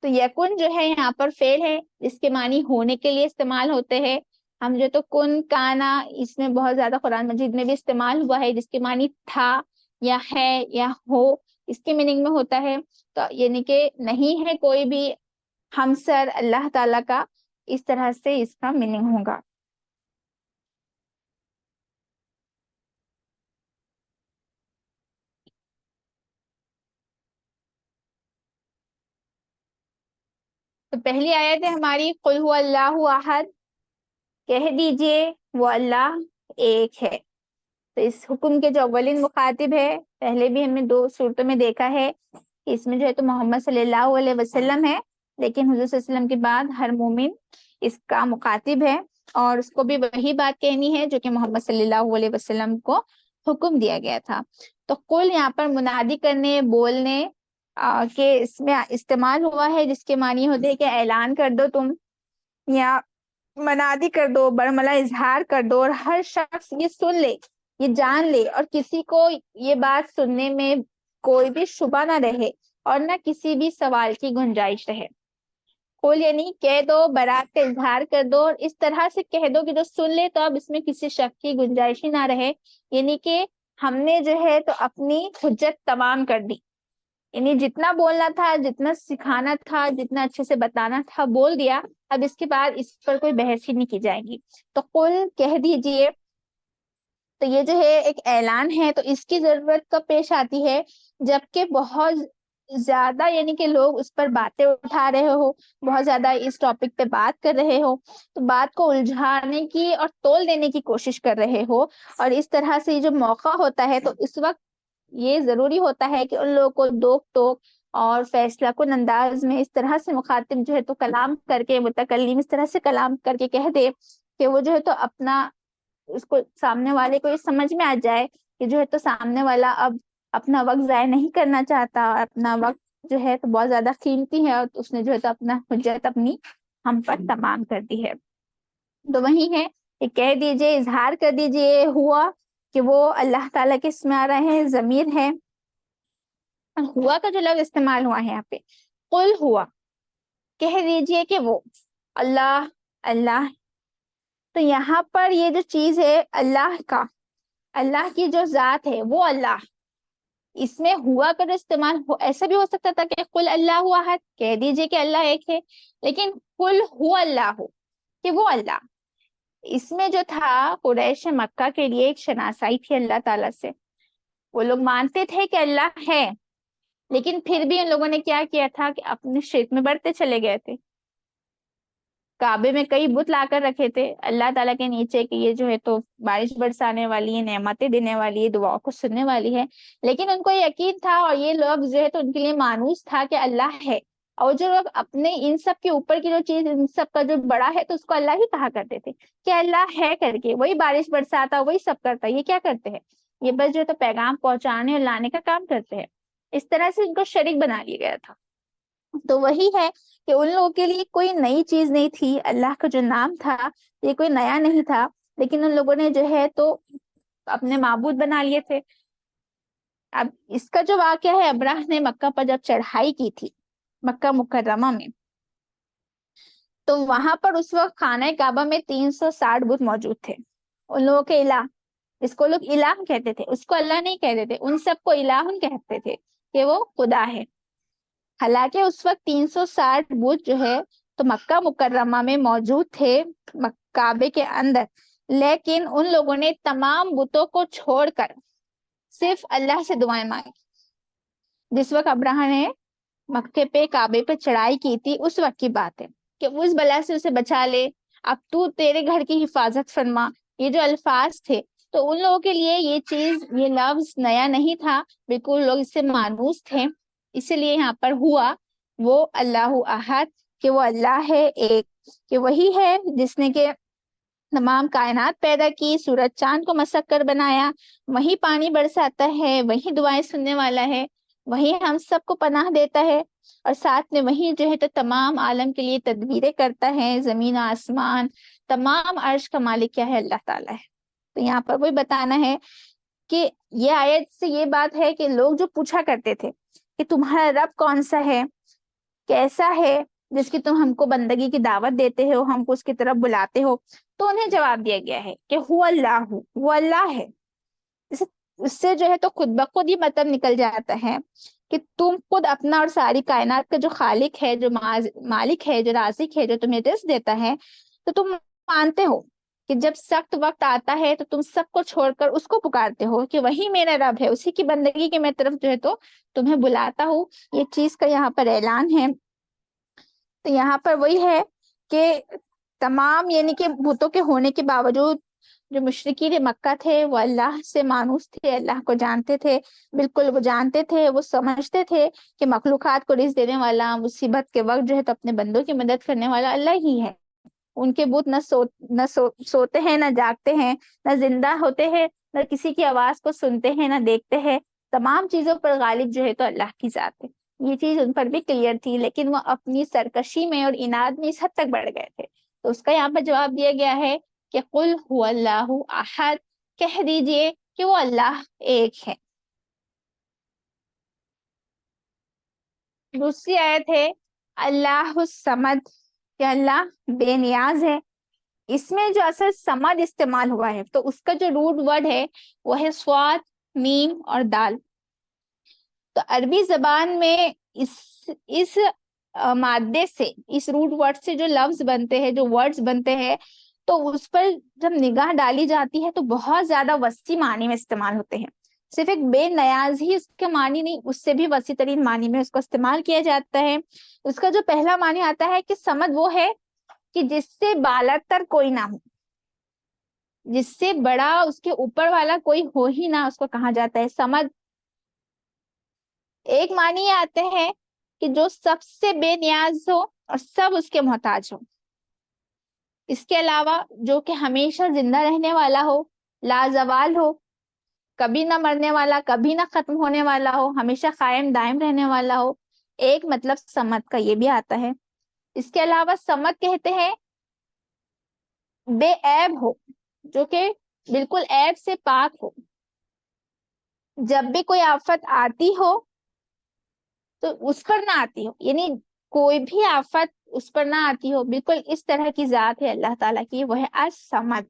تو یکن جو ہے یہاں پر فعل ہے جس کے معنی ہونے کے لیے استعمال ہوتے ہیں. ہم جو تو کن کانا اس میں بہت زیادہ قرآن مجید میں بھی استعمال ہوا ہے، جس کے معنی تھا یا ہے یا ہو، اس کے میننگ میں ہوتا ہے. تو یعنی کہ نہیں ہے کوئی بھی ہمسر اللہ تعالیٰ کا، اس طرح سے اس کا میننگ ہوگا. تو پہلی آیت ہے ہماری قل هو اللہ احد، کہہ دیجئے وہ اللہ ایک ہے. تو اس حکم کے جو اولین مخاطب ہے، پہلے بھی ہم نے 2 صورتوں میں دیکھا ہے کہ اس میں جو ہے تو محمد صلی اللہ علیہ وسلم ہے، لیکن حضور صلی اللہ علیہ وسلم کے بعد ہر مومن اس کا مخاطب ہے، اور اس کو بھی وہی بات کہنی ہے جو کہ محمد صلی اللہ علیہ وسلم کو حکم دیا گیا تھا. تو قل یہاں پر منادی کرنے، بولنے کے اس میں استعمال ہوا ہے، جس کے معنی ہوتے ہیں کہ اعلان کر دو تم، یا منادی کر دو، برملا اظہار کر دو، اور ہر شخص یہ سن لے، یہ جان لے، اور کسی کو یہ بات سننے میں کوئی بھی شبہ نہ رہے اور نہ کسی بھی سوال کی گنجائش رہے. قل یعنی کہہ دو، برات کا اظہار کر دو، اور اس طرح سے کہہ دو کہ جو سن لے تو اب اس میں کسی شک کی گنجائش ہی نہ رہے، یعنی کہ ہم نے جو ہے تو اپنی حجت تمام کر دی، یعنی جتنا بولنا تھا، جتنا سکھانا تھا، جتنا اچھے سے بتانا تھا بول دیا، اب اس کے بعد اس پر کوئی بحث ہی نہیں کی جائے گی۔ تو قل کہہ دیجئے، تو یہ جو ہے ایک اعلان ہے، تو اس کی ضرورت کب پیش آتی ہے؟ جبکہ بہت زیادہ یعنی کہ لوگ اس پر باتیں اٹھا رہے ہو، بہت زیادہ اس ٹاپک پہ بات کر رہے ہو، تو بات کو الجھانے کی اور تول دینے کی کوشش کر رہے ہو، اور اس طرح سے یہ جو موقع ہوتا ہے تو اس وقت یہ ضروری ہوتا ہے کہ ان لوگوں کو دوک ٹوک اور فیصلہ کن انداز میں اس طرح سے مخاطب جو ہے تو کلام کر کے، متکلم اس طرح سے کلام کر کے کہہ دے کہ وہ جو ہے تو اپنا، اس کو سامنے والے کو یہ سمجھ میں آ جائے کہ جو ہے تو سامنے والا اب اپنا وقت ضائع نہیں کرنا چاہتا، اور اپنا وقت جو ہے تو بہت زیادہ قیمتی ہے، اور اس نے جو ہے تو اپنا حجت اپنی ہم پر تمام کر دی ہے۔ تو وہی ہے کہ کہہ دیجئے، اظہار کر دیجئے، ہوا کہ وہ اللہ تعالیٰ کے اسم آ رہے ہیں، ضمیر ہے، ہوا کا جو لفظ استعمال ہوا ہے یہاں پہ، قل ہوا، کہہ دیجئے کہ وہ اللہ، اللہ، تو یہاں پر یہ جو چیز ہے اللہ کا، اللہ کی جو ذات ہے وہ اللہ، اس میں ہوا کا جو استعمال ایسا بھی ہو سکتا تھا کہ قل اللہ احد، کہہ دیجئے کہ اللہ ایک ہے، لیکن قل هو اللہ، کہ وہ اللہ، اس میں جو تھا قریش مکہ کے لیے ایک شناسائی تھی اللہ تعالیٰ سے، وہ لوگ مانتے تھے کہ اللہ ہے، لیکن پھر بھی ان لوگوں نے کیا کیا تھا کہ اپنے شرک میں بڑھتے چلے گئے تھے، کعبے میں کئی بت لا کر رکھے تھے اللہ تعالیٰ کے نیچے کہ یہ جو ہے تو بارش برسانے والی ہے، نعمتیں دینے والی ہے، دعاؤں کو سننے والی ہے، لیکن ان کو یقین تھا اور یہ لوگ جو ہے تو ان کے لیے مانوس تھا کہ اللہ ہے، اور جو لوگ اپنے ان سب کے اوپر کی جو چیز، ان سب کا جو بڑا ہے تو اس کو اللہ ہی کہا کرتے تھے کہ اللہ ہے کر کے، وہی بارش برساتا، وہی سب کرتا، یہ کیا کرتے ہیں، یہ بس جو ہے تو پیغام پہنچانے اور لانے کا کام کرتے ہیں، اس طرح سے ان کو شریک بنا لیا گیا تھا۔ تو وہی ہے کہ ان لوگوں کے لیے کوئی نئی چیز نہیں تھی، اللہ کا جو نام تھا یہ کوئی نیا نہیں تھا، لیکن ان لوگوں نے جو ہے تو اپنے معبود بنا لیے تھے۔ اب اس کا جو واقعہ ہے، ابراہ نے مکہ پر جب چڑھائی کی تھی، مکہ مکرمہ میں، تو وہاں پر اس وقت خانہ کعبہ میں 360 بت موجود تھے، ان لوگوں کے الہ، اس کو لوگ الہ کہتے تھے، اس کو اللہ نہیں کہتے تھے، ان سب کو الہ کہتے تھے کہ وہ خدا ہے۔ حالانکہ اس وقت 360 بت جو ہے تو مکہ مکرمہ میں موجود تھے، کعبے کے اندر، لیکن ان لوگوں نے تمام بتوں کو چھوڑ کر صرف اللہ سے دعائیں مانگی۔ جس وقت ابراہ نے مکے پہ کعبے پہ چڑھائی کی تھی اس وقت کی بات ہے کہ اس بلا سے اسے بچا لے، اب تو تیرے گھر کی حفاظت فرما، یہ جو الفاظ تھے، تو ان لوگوں کے لیے یہ چیز، یہ لفظ نیا نہیں تھا، بالکل لوگ اس سے مانوس تھے، اسی لیے یہاں پر ہوا وہ اللہ احد، کہ وہ اللہ ہے ایک، کہ وہی ہے جس نے کہ تمام کائنات پیدا کی، سورج چاند کو مسخ کر بنایا، وہی پانی برساتا ہے، وہی دعائیں سننے والا ہے، وہی ہم سب کو پناہ دیتا ہے، اور ساتھ میں وہی جو ہے تو تمام عالم کے لیے تدبیریں کرتا ہے، زمین و آسمان، تمام عرش کا مالک کیا ہے؟ اللہ تعالیٰ ہے۔ تو یہاں پر وہی بتانا ہے کہ یہ آیت سے یہ بات ہے کہ لوگ جو پوچھا کرتے تھے کہ تمہارا رب کون سا ہے، کیسا ہے، جس کی تم ہم کو بندگی کی دعوت دیتے ہو، ہم کو اس کی طرف بلاتے ہو، تو انہیں جواب دیا گیا ہے کہ هو اللہ، وہ اللہ ہے۔ اس سے جو ہے تو خود بخود یہ مطلب نکل جاتا ہے کہ تم خود اپنا اور ساری کائنات کا جو خالق ہے، جو مالک ہے، جو رازق ہے، جو تمہیں رزق دیتا ہے، تو تم مانتے ہو کہ جب سخت وقت آتا ہے تو تم سب کو چھوڑ کر اس کو پکارتے ہو کہ وہی میرا رب ہے، اسی کی بندگی کے میں طرف جو ہے تو تمہیں بلاتا ہوں، یہ چیز کا یہاں پر اعلان ہے۔ تو یہاں پر وہی ہے کہ تمام یعنی کہ بتوں کے ہونے کے باوجود جو مشرکین مکہ تھے وہ اللہ سے مانوس تھے، اللہ کو جانتے تھے، بالکل وہ جانتے تھے، وہ سمجھتے تھے کہ مخلوقات کو رزق دینے والا، مصیبت کے وقت جو ہے تو اپنے بندوں کی مدد کرنے والا اللہ ہی ہے۔ ان کے بت نہ سوتے ہیں، نہ جاگتے ہیں، نہ زندہ ہوتے ہیں، نہ کسی کی آواز کو سنتے ہیں، نہ دیکھتے ہیں، تمام چیزوں پر غالب جو ہے تو اللہ کی ذات ہے۔ یہ چیز ان پر بھی کلیئر تھی، لیکن وہ اپنی سرکشی میں اور اناد میں اس حد تک بڑھ گئے تھے، تو اس کا یہاں پر جواب دیا گیا ہے کہ قل هو اللہ احد، کہہ دیجئے کہ وہ اللہ ایک ہے۔ دوسری آیت ہے اللہ الصمد کہ اللہ بے نیاز ہے. اس میں جو اصل سمد استعمال ہوا ہے تو اس کا جو روٹ ورڈ ہے وہ ہے سواد، میم اور دال. تو عربی زبان میں اس مادے سے، اس روٹ ورڈ سے جو لفظ بنتے ہیں، جو ورڈز بنتے ہیں، تو اس پر جب نگاہ ڈالی جاتی ہے تو بہت زیادہ وسیع معنی میں استعمال ہوتے ہیں. صرف ایک بے نیاز ہی اس کے معنی نہیں، اس سے بھی وسیع ترین معنی میں اس کو استعمال کیا جاتا ہے. اس کا جو پہلا معنی آتا ہے کہ سمد وہ ہے کہ جس سے بالاتر کوئی نہ ہو، جس سے بڑا اس کے اوپر والا کوئی ہو ہی نہ، اس کو کہا جاتا ہے سمد. ایک معنی یہ آتے ہیں کہ جو سب سے بے نیاز ہو اور سب اس کے محتاج ہو. اس کے علاوہ جو کہ ہمیشہ زندہ رہنے والا ہو، لازوال ہو، کبھی نہ مرنے والا، کبھی نہ ختم ہونے والا ہو، ہمیشہ قائم دائم رہنے والا ہو. ایک مطلب سمد کا یہ بھی آتا ہے. اس کے علاوہ سمد کہتے ہیں بے عیب ہو، جو کہ بالکل عیب سے پاک ہو. جب بھی کوئی آفت آتی ہو تو اس پر نہ آتی ہو، یعنی کوئی بھی آفت اس پر نہ آتی ہو. بالکل اس طرح کی ذات ہے اللہ تعالیٰ کی، وہ ہے الصمد.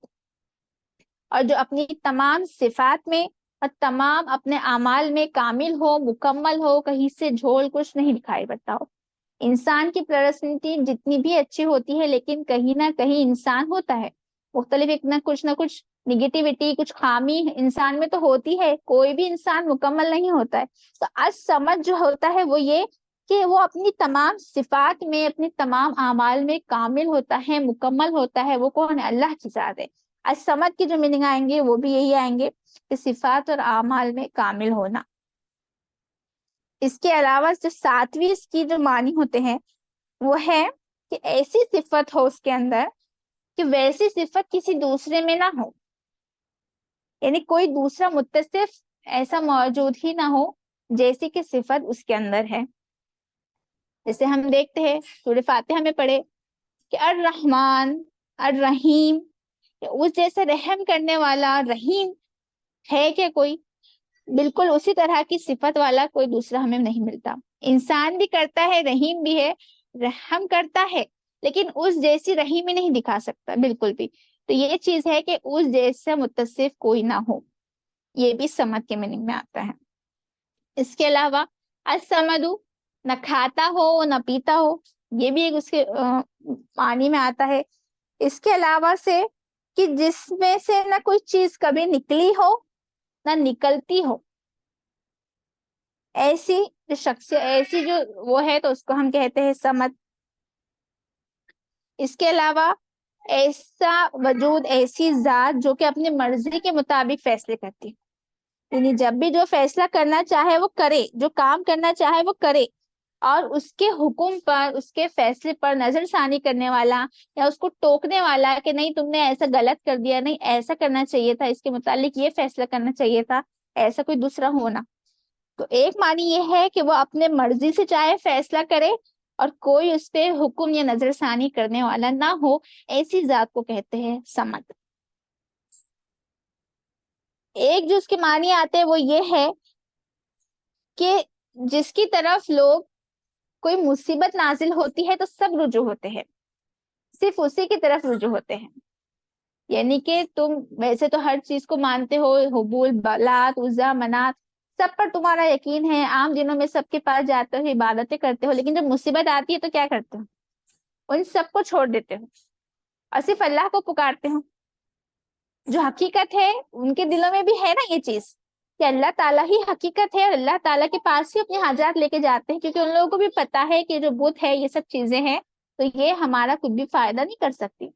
اور جو اپنی تمام صفات میں اور تمام اپنے اعمال میں کامل ہو، مکمل ہو، کہیں سے جھول کچھ نہیں دکھائی پڑتا ہو. انسان کی پرسنالٹی جتنی بھی اچھی ہوتی ہے لیکن کہیں نہ کہیں انسان ہوتا ہے مختلف، ایک نہ کچھ نگیٹیوٹی، کچھ خامی انسان میں تو ہوتی ہے. کوئی بھی انسان مکمل نہیں ہوتا ہے. تو الصمد جو ہوتا ہے وہ یہ کہ وہ اپنی تمام صفات میں، اپنی تمام اعمال میں کامل ہوتا ہے، مکمل ہوتا ہے. وہ کون ہے؟ اللہ کی ذات ہے. الصمد کی جو میننگ آئیں گے وہ بھی یہی آئیں گے کہ صفات اور اعمال میں کامل ہونا. اس کے علاوہ جو ساتویں اس کی جو معنی ہوتے ہیں وہ ہے کہ ایسی صفت ہو اس کے اندر کہ ویسی صفت کسی دوسرے میں نہ ہو، یعنی کوئی دوسرا متصف ایسا موجود ہی نہ ہو جیسی کہ صفت اس کے اندر ہے. جیسے ہم دیکھتے ہیں سورہ فاتحہ میں پڑھے کہ الرحمن الرحیم، اس جیسے رحم کرنے والا رحیم ہے کہ کوئی؟ بالکل اسی طرح کی صفت والا کوئی دوسرا ہمیں نہیں ملتا. انسان بھی کرتا ہے، رحیم بھی ہے، رحم کرتا ہے، لیکن اس جیسی رحیمی نہیں دکھا سکتا بالکل بھی. تو یہ چیز ہے کہ اس جیسا متصف کوئی نہ ہو. یہ بھی سمد کے میننگ میں آتا ہے. اس کے علاوہ الصمد نہ کھاتا ہو نہ پیتا ہو، یہ بھی ایک اس کے معنی میں آتا ہے. اس کے علاوہ سے کہ جس میں سے نہ کوئی چیز کبھی نکلی ہو نہ نکلتی ہو، ایسی جو شخص، ایسی جو وہ ہے تو اس کو ہم کہتے ہیں سمد. اس کے علاوہ ایسا وجود، ایسی ذات جو کہ اپنی مرضی کے مطابق فیصلے کرتی ہے، یعنی جب بھی جو فیصلہ کرنا چاہے وہ کرے، جو کام کرنا چاہے وہ کرے، اور اس کے حکم پر، اس کے فیصلے پر نظر ثانی کرنے والا یا اس کو ٹوکنے والا کہ نہیں تم نے ایسا غلط کر دیا، نہیں ایسا کرنا چاہیے تھا، اس کے متعلق یہ فیصلہ کرنا چاہیے تھا، ایسا کوئی دوسرا ہونا. تو ایک معنی یہ ہے کہ وہ اپنے مرضی سے چاہے فیصلہ کرے اور کوئی اس پہ حکم یا نظر ثانی کرنے والا نہ ہو، ایسی ذات کو کہتے ہیں سمد. ایک جو اس کے معنی آتے ہیں وہ یہ ہے کہ جس کی طرف لوگ کوئی مصیبت نازل ہوتی ہے تو سب رجوع ہوتے ہیں، صرف اسی کی طرف رجوع ہوتے ہیں. یعنی کہ تم ویسے تو ہر چیز کو مانتے ہو، حبول، لات، عزا، منات، سب پر تمہارا یقین ہے، عام دنوں میں سب کے پاس جاتے ہو، عبادتیں کرتے ہو، لیکن جب مصیبت آتی ہے تو کیا کرتے ہو؟ ان سب کو چھوڑ دیتے ہو اور صرف اللہ کو پکارتے ہو. جو حقیقت ہے ان کے دلوں میں بھی ہے نا یہ چیز کہ اللہ تعالیٰ ہی حقیقت ہے، اور اللہ تعالیٰ کے پاس ہی اپنے حاجات لے کے جاتے ہیں، کیونکہ ان لوگوں کو بھی پتا ہے کہ جو بت ہے یہ سب چیزیں ہیں تو یہ ہمارا کچھ بھی فائدہ نہیں کر سکتی.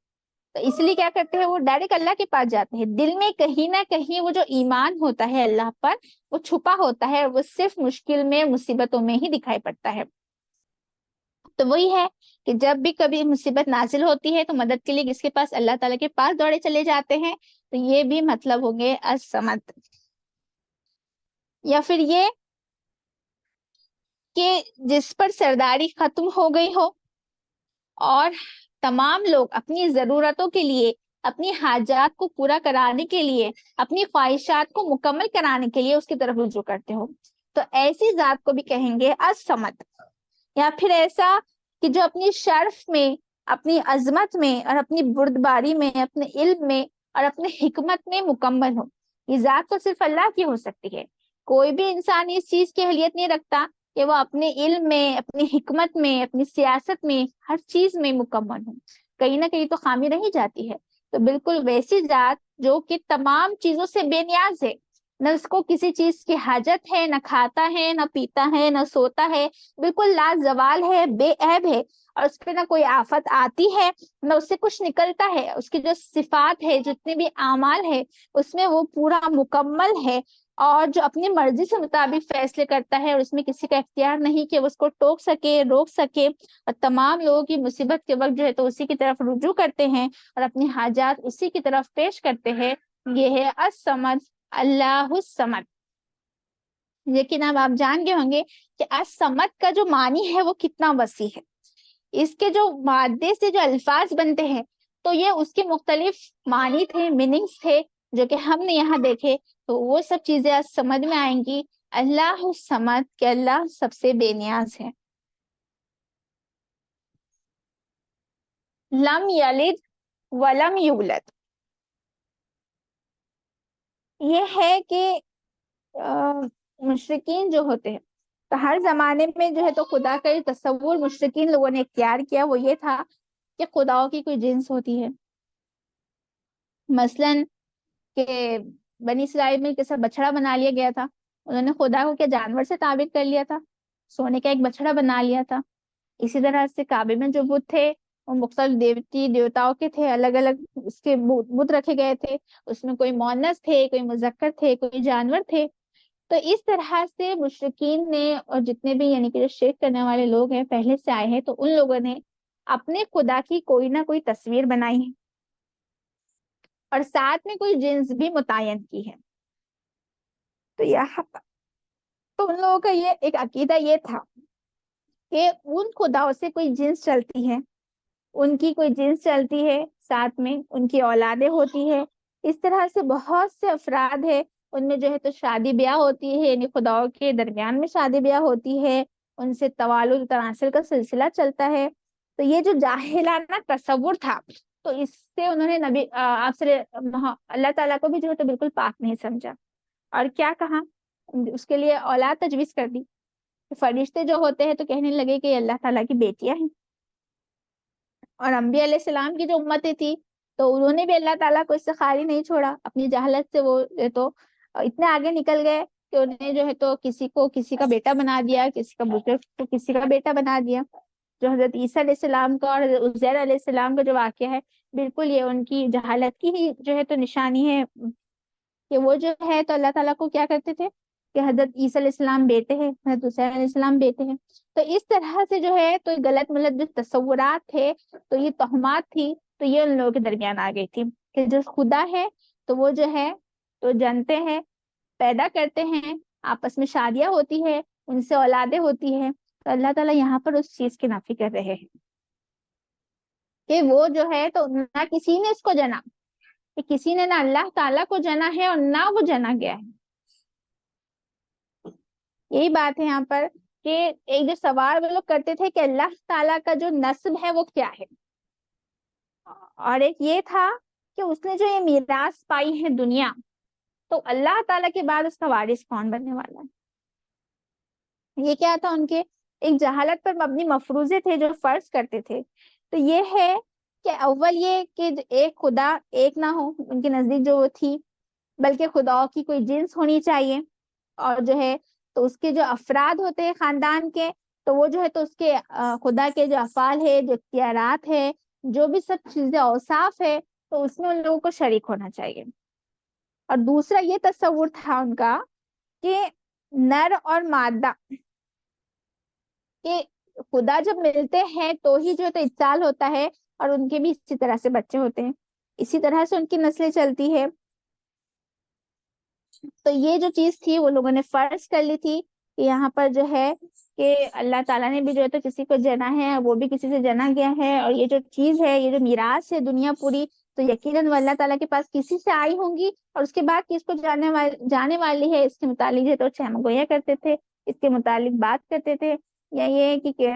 تو اس لیے کیا کرتے ہیں، وہ ڈائریکٹ اللہ کے پاس جاتے ہیں. دل میں کہیں نہ کہیں وہ جو ایمان ہوتا ہے اللہ پر وہ چھپا ہوتا ہے، وہ صرف مشکل میں، مصیبتوں میں ہی دکھائی پڑتا ہے. تو وہی ہے کہ جب بھی کبھی مصیبت نازل ہوتی ہے تو مدد کے لیے کس کے پاس؟ اللہ تعالیٰ کے پاس دوڑے چلے جاتے ہیں. تو یہ بھی مطلب ہوں گے الصمد. یا پھر یہ کہ جس پر سرداری ختم ہو گئی ہو اور تمام لوگ اپنی ضرورتوں کے لیے، اپنی حاجات کو پورا کرانے کے لیے، اپنی خواہشات کو مکمل کرانے کے لیے اس کی طرف رجوع کرتے ہو، تو ایسی ذات کو بھی کہیں گے الصمد. یا پھر ایسا کہ جو اپنی شرف میں، اپنی عظمت میں اور اپنی بردباری میں، اپنے علم میں اور اپنے حکمت میں مکمل ہو۔ یہ ذات تو صرف اللہ کی ہو سکتی ہے۔ کوئی بھی انسان اس چیز کی اہلیت نہیں رکھتا کہ وہ اپنے علم میں، اپنی حکمت میں، اپنی سیاست میں، ہر چیز میں مکمل ہو۔ کہیں نہ کہیں تو خامی رہ جاتی ہے۔ تو بالکل ویسی ذات جو کہ تمام چیزوں سے بے نیاز ہے، نہ اس کو کسی چیز کی حاجت ہے، نہ کھاتا ہے، نہ پیتا ہے، نہ سوتا ہے، بالکل لازوال ہے، بے عیب ہے، اور اس پہ نہ کوئی آفت آتی ہے، نہ اس سے کچھ نکلتا ہے۔ اس کی جو صفات ہے، جتنے بھی اعمال ہے، اس میں وہ پورا مکمل ہے، اور جو اپنی مرضی سے مطابق فیصلے کرتا ہے، اور اس میں کسی کا اختیار نہیں کہ وہ اس کو ٹوک سکے، روک سکے، اور تمام لوگوں کی مصیبت کے وقت جو ہے تو اسی کی طرف رجوع کرتے ہیں اور اپنی حاجات اسی کی طرف پیش کرتے ہیں۔ یہ ہے الصمد، اللہ الصمد۔ لیکن اب آپ جان گئے ہوں گے کہ الصمد کا جو معنی ہے وہ کتنا وسیع ہے۔ اس کے جو مادے سے جو الفاظ بنتے ہیں تو یہ اس کے مختلف معنی تھے، میننگز تھے، جو کہ ہم نے یہاں دیکھے، تو وہ سب چیزیں آج سمجھ میں آئیں گی۔ اللہ الصمد کہ اللہ سب سے بے نیاز ہے۔ لم یلد ولم یولد، یہ ہے کہ مشرکین جو ہوتے ہیں تو ہر زمانے میں جو ہے تو خدا کا یہ تصور مشرکین لوگوں نے اختیار کیا، وہ یہ تھا کہ خداؤں کی کوئی جنس ہوتی ہے۔ مثلاً کہ بنی اسرائیل میں کیسا بچڑا بنا لیا گیا تھا، انہوں نے خدا کو کیا جانور سے تعبیر کر لیا تھا، سونے کا ایک بچڑا بنا لیا تھا۔ اسی طرح سے کعبے میں جو بت تھے وہ مختلف دیوتی دیوتاؤں کے تھے، الگ الگ اس کے بت رکھے گئے تھے، اس میں کوئی مؤنث تھے، کوئی مذکر تھے، کوئی جانور تھے۔ تو اس طرح سے مشرکین نے اور جتنے بھی یعنی کہ جو شرک کرنے والے لوگ ہیں پہلے سے آئے ہیں، تو ان لوگوں نے اپنے خدا کی کوئی نہ کوئی تصویر بنائی ہے اور ساتھ میں کوئی جنس بھی متعین کی ہے۔ تو یہاں تو ان لوگوں کا یہ ایک عقیدہ یہ تھا کہ ان خداؤں سے کوئی جنس چلتی ہے، ان کی کوئی جنس چلتی ہے، ساتھ میں ان کی اولادیں ہوتی ہے۔ اس طرح سے بہت سے افراد ہیں، ان میں جو ہے تو شادی بیاہ ہوتی ہے، یعنی خداؤں کے درمیان میں شادی بیاہ ہوتی ہے، ان سے توالد و تناسل کا سلسلہ چلتا ہے۔ تو یہ جو جاہلانہ تصور تھا، تو اس سے انہوں نے نبی آپ سے اللہ تعالیٰ کو بھی جو ہے تو بالکل پاک نہیں سمجھا، اور کیا کہا، اس کے لیے اولاد تجویز کر دی۔ فرشتے جو ہوتے ہیں تو کہنے لگے کہ یہ اللہ تعالیٰ کی بیٹیاں ہیں، اور انبیاء علیہ السلام کی جو امتیں تھی تو انہوں نے بھی اللہ تعالیٰ کو اس سے خالی نہیں چھوڑا، اپنی جہالت سے وہ تو اتنے آگے نکل گئے کہ انہیں جو ہے تو کسی کو کسی کا بیٹا بنا دیا، کسی کا بزرگ کو کسی کا بیٹا بنا دیا۔ جو حضرت عیسیٰ علیہ السلام کا اور حضرت عزیر علیہ السلام کا جو واقعہ ہے، بالکل یہ ان کی جہالت کی ہی جو ہے تو نشانی ہے، کہ وہ جو ہے تو اللہ تعالیٰ کو کیا کرتے تھے کہ حضرت عیسیٰ علیہ السلام بیٹے ہیں، حضرت عزیر علیہ السلام بیٹے ہیں۔ تو اس طرح سے جو ہے تو غلط ملت جو تصورات تھے، تو یہ تہمات تھی، تو یہ ان لوگوں کے درمیان آ گئی تھی کہ جو خدا ہے تو وہ جو ہے تو جنتے ہیں، پیدا کرتے ہیں، آپس میں شادیاں ہوتی ہے، ان سے اولادیں ہوتی ہیں۔ تو اللہ تعالیٰ یہاں پر اس چیز کی نفی کر رہے ہیں کہ وہ جو ہے تو نہ کسی نے اس کو جنا، کہ کسی نے نہ اللہ تعالیٰ کو جنا ہے اور نہ وہ جنا گیا ہے۔ یہی بات ہے یہاں پر کہ ایک جو سوال وہ لوگ کرتے تھے کہ اللہ تعالیٰ کا جو نسب ہے وہ کیا ہے، اور ایک یہ تھا کہ اس نے جو یہ میراث پائی ہے دنیا، تو اللہ تعالیٰ کے بعد اس کا وارث کون بننے والا ہے۔ یہ کیا تھا، ان کے ایک جہالت پر مبنی مفروضے تھے جو فرض کرتے تھے۔ تو یہ ہے کہ اول یہ کہ ایک خدا ایک نہ ہو ان کے نزدیک جو وہ تھی، بلکہ خداؤں کی کوئی جنس ہونی چاہیے، اور جو ہے تو اس کے جو افراد ہوتے ہیں خاندان کے، تو وہ جو ہے تو اس کے خدا کے جو افعال ہے، جو اختیارات ہے، جو بھی سب چیزیں اوصاف ہے، تو اس میں ان لوگوں کو شریک ہونا چاہیے۔ اور دوسرا یہ تصور تھا ان کا کہ نر اور مادہ کہ خدا جب ملتے ہیں تو ہی جو ہے تو اتصال ہوتا ہے، اور ان کے بھی اسی طرح سے بچے ہوتے ہیں، اسی طرح سے ان کی نسلیں چلتی ہے۔ تو یہ جو چیز تھی وہ لوگوں نے فرض کر لی تھی کہ یہاں پر جو ہے کہ اللہ تعالیٰ نے بھی جو ہے تو کسی کو جنا ہے، وہ بھی کسی سے جنا گیا ہے، اور یہ جو چیز ہے، یہ جو میراث ہے دنیا پوری، تو یقیناً وہ اللہ تعالیٰ کے پاس کسی سے آئی ہوں گی، اور اس کے بعد کس کو جانے والی ہے، اس کے متعلق جو ہے تو چہم گویا کرتے تھے، اس کے متعلق بات کرتے تھے، یا یہ ہے کہ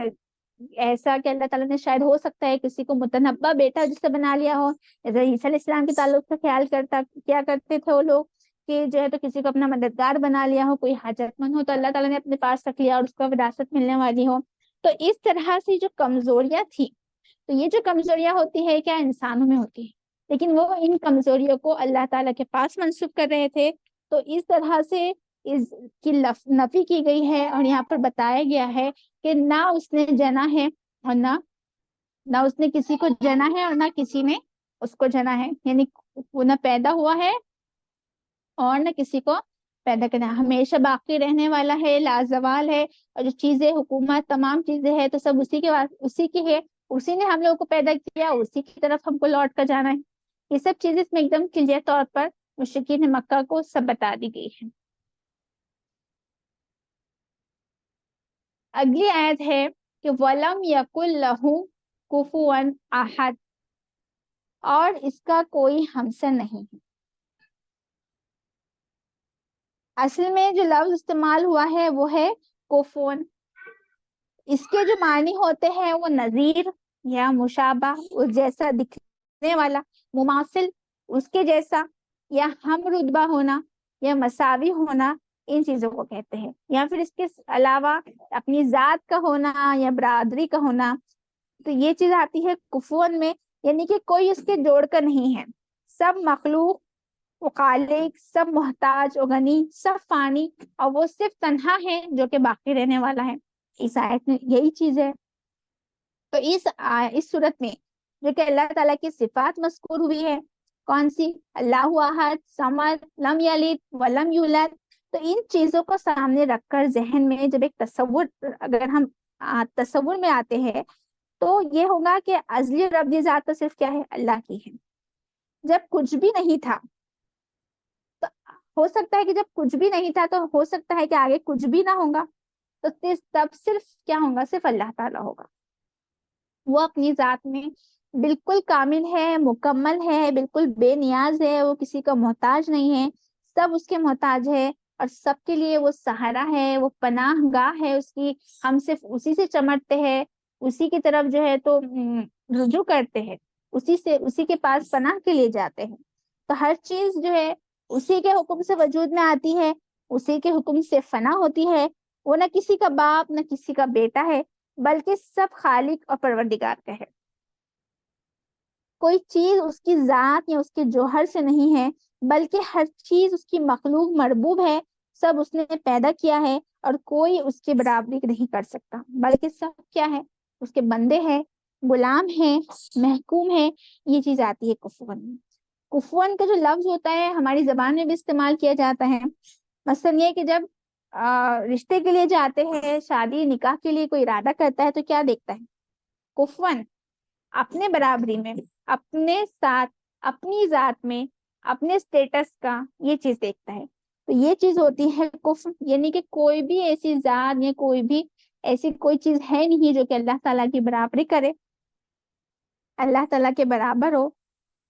ایسا کہ اللہ تعالیٰ نے شاید ہو سکتا ہے کسی کو متنبع بیٹا جس سے بنا لیا ہو. جیسے عیسیٰ علیہ السلام کے تعلق سے خیال کیا کرتے تھے وہ لوگ کہ جو ہے تو کسی کو اپنا مددگار بنا لیا ہو, کوئی حاجت مند ہو تو اللہ تعالیٰ نے اپنے پاس رکھ لیا اور اس کو وراثت ملنے والی ہو. تو اس طرح سے جو کمزوریاں تھی, تو یہ جو کمزوریاں ہوتی ہے کیا انسانوں میں ہوتی ہے, لیکن وہ ان کمزوریوں کو اللہ تعالیٰ کے پاس منسوب کر رہے تھے. تو اس طرح سے اس کی نفی کی گئی ہے, اور یہاں پر بتایا گیا ہے کہ نہ اس نے جنا ہے اور نہ اس نے کسی کو جنا ہے اور نہ کسی نے اس کو جنا ہے, یعنی وہ نہ پیدا ہوا ہے اور نہ کسی کو پیدا کرنا, ہمیشہ باقی رہنے والا ہے, لازوال ہے. اور جو چیزیں, حکومت, تمام چیزیں ہیں تو سب اسی کی ہے, اسی نے ہم لوگوں کو پیدا کیا, اسی کی طرف ہم کو لوٹ کر جانا ہے. یہ سب چیزیں اس میں ایک دم کلیئر طور پر مشرکین مکہ کو سب بتا دی گئی ہے. اگلی آیت ہے کہ وَلَمْ يَكُنْ لَهُ كُفُوًا أَحَدٌ, اور اس کا کوئی ہمسر نہیں ہے. اصل میں جو لفظ استعمال ہوا ہے وہ ہے کفون. اس کے جو معنی ہوتے ہیں وہ نظیر یا مشابہ, اس جیسا دکھنے والا, مماثل, اس کے جیسا, یا ہم رتبہ ہونا, یا مساوی ہونا, ان چیزوں کو کہتے ہیں. یا پھر اس کے علاوہ اپنی ذات کا ہونا یا برادری کا ہونا, تو یہ چیز آتی ہے کفون میں, یعنی کہ کوئی اس کے جوڑ کا نہیں ہے. سب مخلوق و خالق, سب محتاج و غنی, سب فانی, اور وہ صرف تنہا ہے جو کہ باقی رہنے والا ہے. اس آیت میں یہی چیز ہے. تو اس صورت میں جو کہ اللہ تعالیٰ کی صفات مذکور ہوئی ہے, کون سی؟ اللہ احد, صمد, لم یلد ولم یولد. تو ان چیزوں کو سامنے رکھ کر ذہن میں جب ایک تصور, اگر ہم تصور میں آتے ہیں تو یہ ہوگا کہ ازلی رب کی ذات تو صرف کیا ہے؟ اللہ کی ہے. جب کچھ بھی نہیں تھا تو ہو سکتا ہے کہ جب کچھ بھی نہیں تھا تو ہو سکتا ہے کہ آگے کچھ بھی نہ ہوگا, تو تب صرف کیا ہوگا؟ صرف اللہ تعالیٰ ہوگا. وہ اپنی ذات میں بالکل کامل ہے, مکمل ہے, بالکل بے نیاز ہے, وہ کسی کا محتاج نہیں ہے, سب اس کے محتاج ہے, اور سب کے لیے وہ سہارا ہے, وہ پناہ گاہ ہے اس کی. ہم صرف اسی سے چمٹتے ہیں, اسی کی طرف جو ہے تو رجوع کرتے ہیں, اسی کے پاس پناہ کے لیے جاتے ہیں. تو ہر چیز جو ہے اسی کے حکم سے وجود میں آتی ہے, اسی کے حکم سے فنا ہوتی ہے. وہ نہ کسی کا باپ نہ کسی کا بیٹا ہے, بلکہ سب خالق اور پروردگار کا ہے. کوئی چیز اس کی ذات یا اس کے جوہر سے نہیں ہے, بلکہ ہر چیز اس کی مخلوق مربوب ہے, سب اس نے پیدا کیا ہے, اور کوئی اس کی برابری نہیں کر سکتا, بلکہ سب کیا ہے؟ اس کے بندے ہیں, غلام ہیں, محکوم ہیں. یہ چیز آتی ہے کفون میں. کفون کا جو لفظ ہوتا ہے ہماری زبان میں بھی استعمال کیا جاتا ہے. مثلا یہ کہ جب رشتے کے لیے جاتے ہیں, شادی نکاح کے لیے کوئی ارادہ کرتا ہے تو کیا دیکھتا ہے؟ کفون, اپنے برابری میں, اپنے ساتھ, اپنی ذات میں, اپنے سٹیٹس کا یہ چیز دیکھتا ہے. تو یہ چیز ہوتی ہے کفر, یعنی کہ کوئی بھی ایسی ذات یا کوئی بھی ایسی کوئی چیز ہے نہیں جو کہ اللہ تعالیٰ کی برابری کرے, اللہ تعالیٰ کے برابر ہو.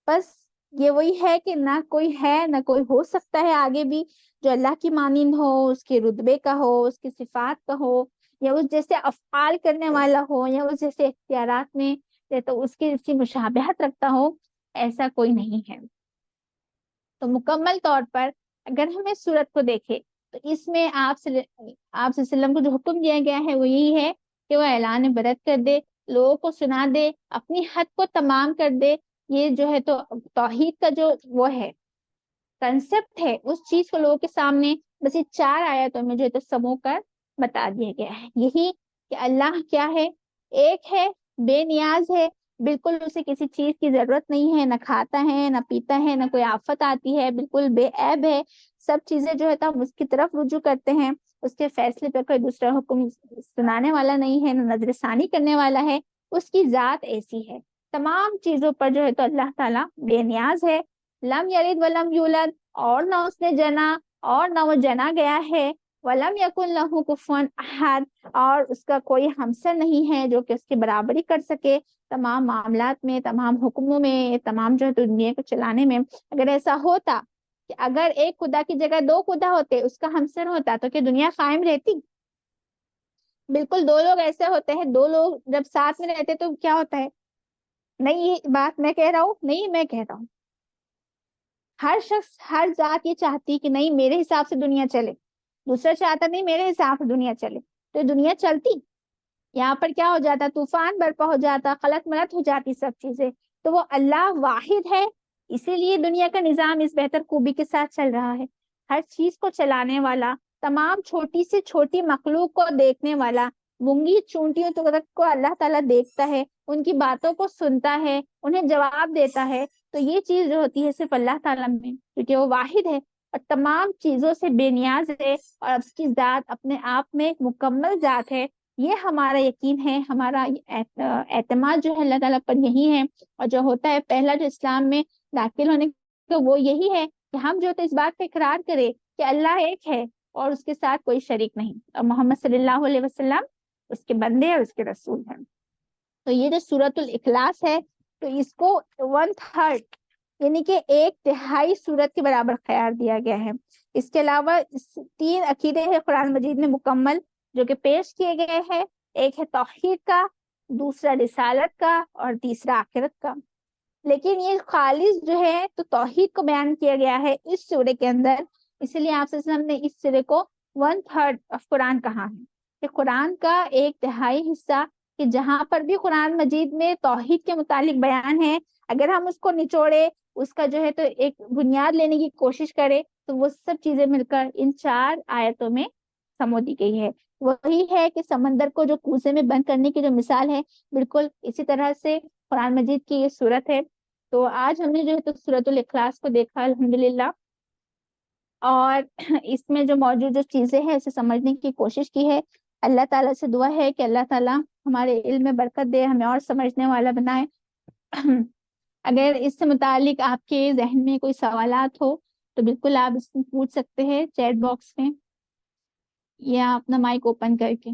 بس یہ وہی ہے کہ نہ کوئی ہے نہ کوئی ہو سکتا ہے آگے بھی جو اللہ کی مانند ہو, اس کے رتبے کا ہو, اس کی صفات کا ہو, یا اس جیسے افعال کرنے والا ہو, یا اس جیسے اختیارات میں تو اس کی مشابہت رکھتا ہو. ایسا کوئی نہیں ہے. تو مکمل طور پر اگر ہم اس صورت کو دیکھیں تو اس میں آپ صلی اللہ علیہ وسلم کو جو حکم دیا گیا ہے وہ یہی ہے کہ وہ اعلان برت کر دے, لوگوں کو سنا دے, اپنی حد کو تمام کر دے. یہ جو ہے تو توحید کا جو وہ ہے کنسپٹ ہے, اس چیز کو لوگوں کے سامنے بس یہ 4 آیتوں میں جو ہے تو سمو کر بتا دیا گیا ہے. یہی کہ اللہ کیا ہے؟ ایک ہے, بے نیاز ہے, بالکل اسے کسی چیز کی ضرورت نہیں ہے, نہ کھاتا ہے نہ پیتا ہے, نہ کوئی آفت آتی ہے, بالکل بے عیب ہے. سب چیزیں جو ہے تو ہم اس کی طرف رجوع کرتے ہیں, اس کے فیصلے پہ کوئی دوسرا حکم سنانے والا نہیں ہے, نہ نظر ثانی کرنے والا ہے. اس کی ذات ایسی ہے, تمام چیزوں پر جو ہے تو اللہ تعالیٰ بے نیاز ہے. لم یلد ولم یولد, اور نہ اس نے جنا اور نہ وہ جنا گیا ہے. ولم یکن لہ کفوا احد, اور اس کا کوئی ہمسر نہیں ہے جو کہ اس کی برابری کر سکے تمام معاملات میں, تمام حکموں میں, تمام جو ہے دنیا کو چلانے میں. اگر ایسا ہوتا کہ اگر ایک خدا کی جگہ 2 خدا ہوتے, اس کا ہمسر ہوتا, تو کہ دنیا قائم رہتی؟ بالکل دو لوگ ایسے ہوتے ہیں، دو لوگ جب ساتھ میں رہتے تو کیا ہوتا ہے، نہیں یہ بات میں کہہ رہا ہوں، نہیں میں کہہ رہا ہوں، ہر شخص ہر ذات یہ چاہتی کہ نہیں میرے حساب سے دنیا چلے، دوسرا چاہتا نہیں میرے حساب سے دنیا چلے، تو یہ دنیا چلتی؟ یہاں پر کیا ہو جاتا، طوفان برپا ہو جاتا، خلط ملط ہو جاتی سب چیزیں۔ تو وہ اللہ واحد ہے، اسی لیے دنیا کا نظام اس بہتر خوبی کے ساتھ چل رہا ہے، ہر چیز کو چلانے والا، تمام چھوٹی سے چھوٹی مخلوق کو دیکھنے والا، گونگی چونٹیوں تک کو اللہ تعالیٰ دیکھتا ہے، ان کی باتوں کو سنتا ہے، انہیں جواب دیتا ہے۔ تو یہ چیز جو ہوتی ہے صرف اللہ تعالیٰ میں، کیونکہ وہ واحد ہے اور تمام چیزوں سے بے نیاز ہے، اور اس کی ذات اپنے آپ میں ایک مکمل ذات ہے۔ یہ ہمارا یقین ہے، ہمارا اعتماد جو ہے اللہ تعالیٰ پر یہی ہے۔ اور جو ہوتا ہے پہلا جو اسلام میں داخل ہونے کا وہ یہی ہے کہ ہم جو تو اس بات پہ اقرار کرے کہ اللہ ایک ہے اور اس کے ساتھ کوئی شریک نہیں، اور محمد صلی اللہ علیہ وسلم اس کے بندے اور اس کے رسول ہیں۔ تو یہ جو سورۃ الاخلاص ہے، تو اس کو 1/3 یعنی کہ 1/3 سورت کے برابر قرار دیا گیا ہے۔ اس کے علاوہ 3 عقیدے ہیں قرآن مجید میں مکمل جو کہ پیش کیے گئے ہیں، ایک ہے توحید کا، دوسرا رسالت کا، اور تیسرا آخرت کا۔ لیکن یہ خالص جو ہے تو توحید کو بیان کیا گیا ہے اس سورے کے اندر، اس لیے آپ صلی اللہ علیہ وسلم نے اس سورے کو 1/3 آف قرآن کہا ہے، کہ قرآن کا 1/3 حصہ، کہ جہاں پر بھی قرآن مجید میں توحید کے متعلق بیان ہے، اگر ہم اس کو نچوڑے، اس کا جو ہے تو ایک بنیاد لینے کی کوشش کرے، تو وہ سب چیزیں مل کر ان 4 آیتوں میں سمو دی گئی ہے۔ وہی ہے کہ سمندر کو جو کوزے میں بند کرنے کی جو مثال ہے، بالکل اسی طرح سے قرآن مجید کی یہ صورت ہے۔ تو آج ہم نے جو ہے تو سورۃ الاخلاص کو دیکھا الحمدللہ، اور اس میں جو موجود جو چیزیں ہیں اسے سمجھنے کی کوشش کی ہے۔ اللہ تعالیٰ سے دعا ہے کہ اللہ تعالیٰ ہمارے علم میں برکت دے، ہمیں اور سمجھنے والا بنائے۔ اگر اس سے متعلق آپ کے ذہن میں کوئی سوالات ہو تو بالکل آپ اس میں پوچھ سکتے ہیں چیٹ باکس میں، یا اپنا مائک اوپن کر کے۔